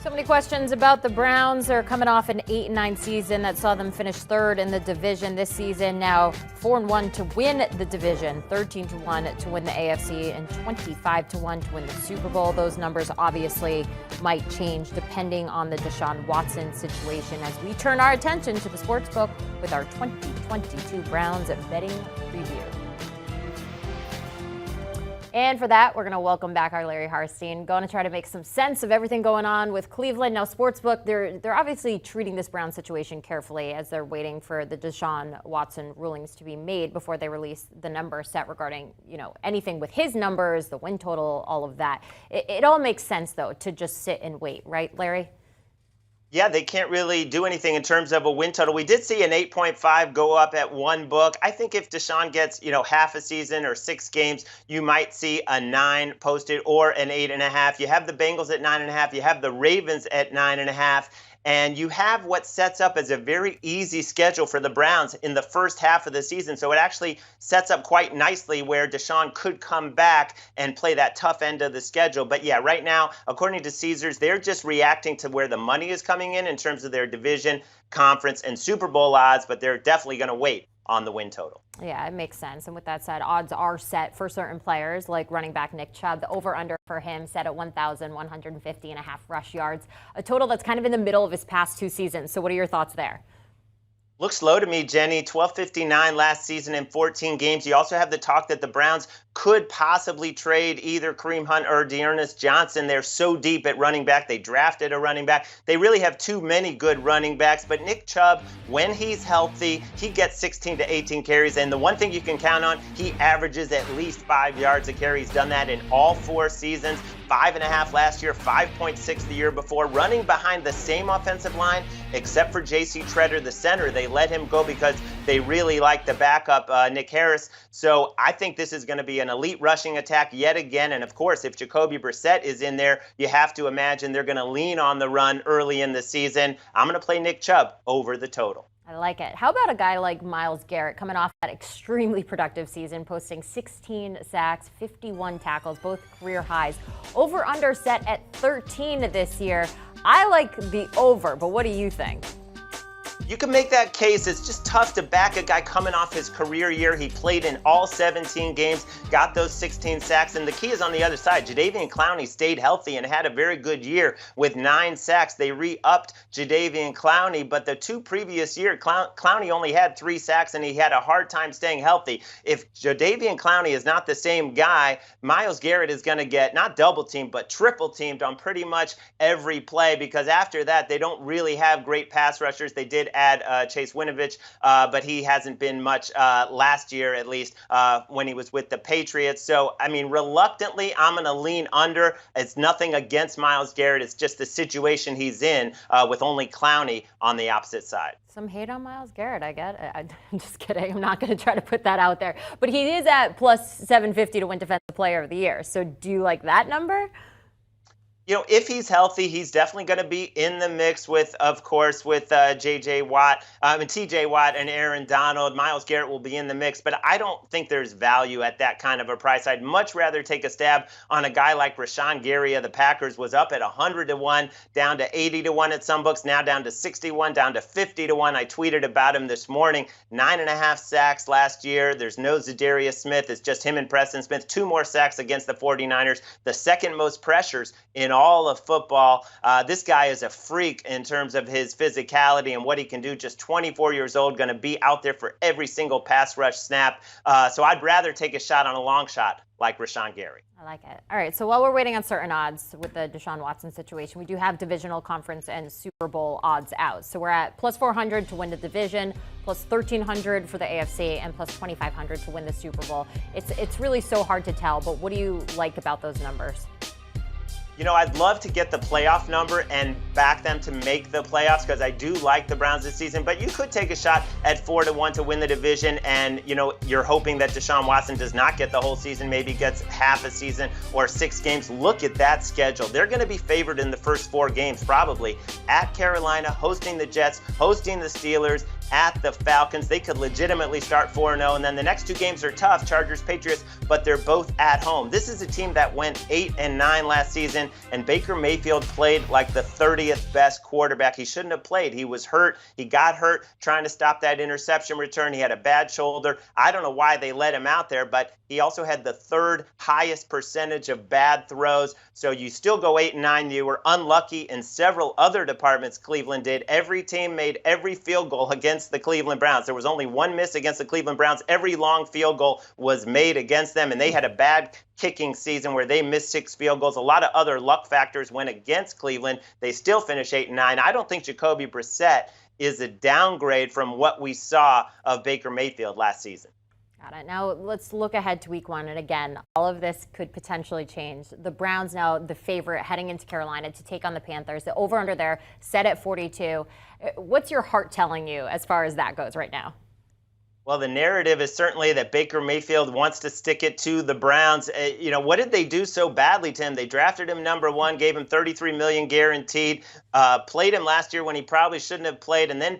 So many questions about the Browns. They're coming off an 8-9 season that saw them finish third in the division this season. Now 4-1 to win the division, 13-1 to win the AFC, and 25-1 to win the Super Bowl. Those numbers obviously might change depending on the Deshaun Watson situation as we turn our attention to the sportsbook with our 2022 Browns betting preview. And for that, we're going to welcome back our Larry Hartstein, going to try to make some sense of everything going on with Cleveland. Now, Sportsbook, they're obviously treating this Brown situation carefully as they're waiting for the Deshaun Watson rulings to be made before they release the number set regarding, anything with his numbers, the win total, all of that. It all makes sense, though, to just sit and wait, right, Larry? Yeah, they can't really do anything in terms of a win total. We did see an 8.5 go up at one book. I think if Deshaun gets, half a season or 6 games, you might see a 9 posted or an 8.5. You have the Bengals at 9.5. You have the Ravens at 9.5. And you have what sets up as a very easy schedule for the Browns in the first half of the season. So it actually sets up quite nicely where Deshaun could come back and play that tough end of the schedule. But yeah, right now, according to Caesars, they're just reacting to where the money is coming in terms of their division, conference, and Super Bowl odds. But they're definitely going to wait on the win total. Yeah, it makes sense. And with that said, odds are set for certain players like running back Nick Chubb. The over-under for him set at 1,150.5 rush yards, a total that's kind of in the middle of his past 2 seasons. So what are your thoughts there? Looks low to me, Jenny. 1259 last season in 14 games. You also have the talk that the Browns could possibly trade either Kareem Hunt or Dearness Johnson. They're so deep at running back. They drafted a running back. They really have too many good running backs. But Nick Chubb, when he's healthy, he gets 16 to 18 carries. And the one thing you can count on, he averages at least 5 yards a carry. He's done that in all 4 seasons. 5.5 last year, 5.6 the year before, running behind the same offensive line, except for J.C. Tretter, the center. They let him go because they really like the backup, Nick Harris. So I think this is going to be an elite rushing attack yet again. And of course, if Jacoby Brissett is in there, you have to imagine they're going to lean on the run early in the season. I'm going to play Nick Chubb over the total. I like it. How about a guy like Myles Garrett coming off that extremely productive season, posting 16 sacks, 51 tackles, both career highs. Over-under set at 13 this year. I like the over, but what do you think? You can make that case. It's just tough to back a guy coming off his career year. He played in all 17 games, got those 16 sacks, and the key is on the other side. Jadeveon Clowney stayed healthy and had a very good year with 9 sacks. They re-upped Jadeveon Clowney, but the 2 previous years, Clowney only had 3 sacks, and he had a hard time staying healthy. If Jadeveon Clowney is not the same guy, Myles Garrett is going to get not double-teamed, but triple-teamed on pretty much every play, because after that, they don't really have great pass rushers. They did add Chase Winovich, but he hasn't been much last year, at least, when he was with the Patriots. So, reluctantly, I'm going to lean under. It's nothing against Myles Garrett. It's just the situation he's in with only Clowney on the opposite side. Some hate on Myles Garrett, I get it. I'm just kidding. I'm not going to try to put that out there. But he is at plus 750 to win Defensive Player of the Year. So do you like that number? If he's healthy, he's definitely going to be in the mix with, of course, with T.J. Watt and Aaron Donald. Myles Garrett will be in the mix, but I don't think there's value at that kind of a price. I'd much rather take a stab on a guy like Rashawn Gary of the Packers. Was up at 100-1, down to 80-1 at some books, now down to 61, down to 50-1. I tweeted about him this morning. 9.5 sacks last year. There's no Zadarius Smith. It's just him and Preston Smith. 2 more sacks against the 49ers. The second most pressures in all of football. This guy is a freak in terms of his physicality and what he can do. Just 24 years old, going to be out there for every single pass rush snap. So I'd rather take a shot on a long shot like Rashawn Gary. I like it. All right, so while we're waiting on certain odds with the Deshaun Watson situation, we do have divisional conference and Super Bowl odds out. So we're at plus 400 to win the division, plus 1,300 for the AFC, and plus 2,500 to win the Super Bowl. It's really so hard to tell, but what do you like about those numbers? I'd love to get the playoff number and back them to make the playoffs because I do like the Browns this season, but you could take a shot at 4-1 to win the division, and you're hoping that Deshaun Watson does not get the whole season, maybe gets half a season or 6 games. Look at that schedule. They're going to be favored in the first 4 games probably. At Carolina, hosting the Jets, hosting the Steelers, at the Falcons. They could legitimately start 4-0, and then the next 2 games are tough, Chargers, Patriots, but they're both at home. This is a team that went 8-9 last season, and Baker Mayfield played like the 30th best quarterback. He shouldn't have played. He was hurt. He got hurt trying to stop that interception return. He had a bad shoulder. I don't know why they let him out there, but he also had the 3rd highest percentage of bad throws. So you still go 8-9. You were unlucky in several other departments. Cleveland did. Every team made every field goal against the Cleveland Browns. There was only 1 miss against the Cleveland Browns. Every long field goal was made against them, and they had a bad kicking season where they missed 6 field goals. A lot of other luck factors went against Cleveland. They still finished 8-9. I don't think Jacoby Brissett is a downgrade from what we saw of Baker Mayfield last season. Got it. Now let's look ahead to week 1. And again, all of this could potentially change. The Browns now the favorite heading into Carolina to take on the Panthers. The over-under there set at 42. What's your heart telling you as far as that goes right now? Well, the narrative is certainly that Baker Mayfield wants to stick it to the Browns. What did they do so badly to him? They drafted him number 1, gave him $33 million guaranteed, played him last year when he probably shouldn't have played, and then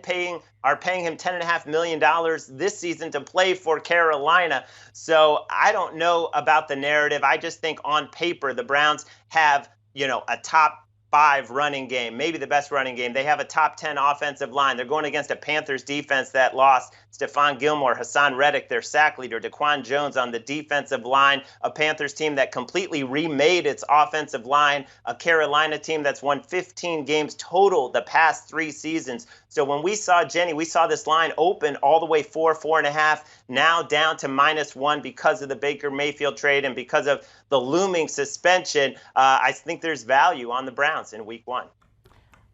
are paying him $10.5 million this season to play for Carolina. So I don't know about the narrative. I just think on paper the Browns have, a top 5 running game, maybe the best running game. They have a top 10 offensive line. They're going against a Panthers defense that lost Stephon Gilmore, Hassan Reddick, their sack leader, Daquan Jones on the defensive line, a Panthers team that completely remade its offensive line, a Carolina team that's won 15 games total the past 3 seasons. So when we saw this line open all the way 4.5, now down to -1 because of the Baker Mayfield trade and because of the looming suspension. I think there's value on the Browns in week 1.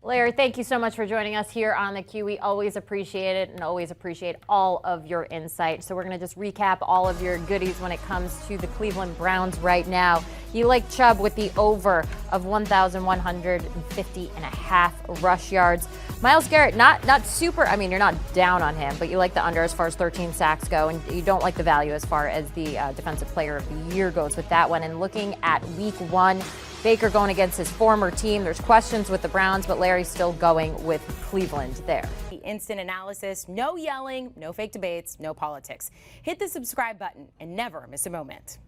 Larry, thank you so much for joining us here on theCUBE. We always appreciate it and always appreciate all of your insight. So we're going to just recap all of your goodies when it comes to the Cleveland Browns right now. You like Chubb with the over of 1,150.5 rush yards. Myles Garrett, not super, you're not down on him, but you like the under as far as 13 sacks go, and you don't like the value as far as the Defensive Player of the Year goes with that one. And looking at week 1, Baker going against his former team. There's questions with the Browns, but Larry's still going with Cleveland there. The instant analysis, no yelling, no fake debates, no politics. Hit the subscribe button and never miss a moment.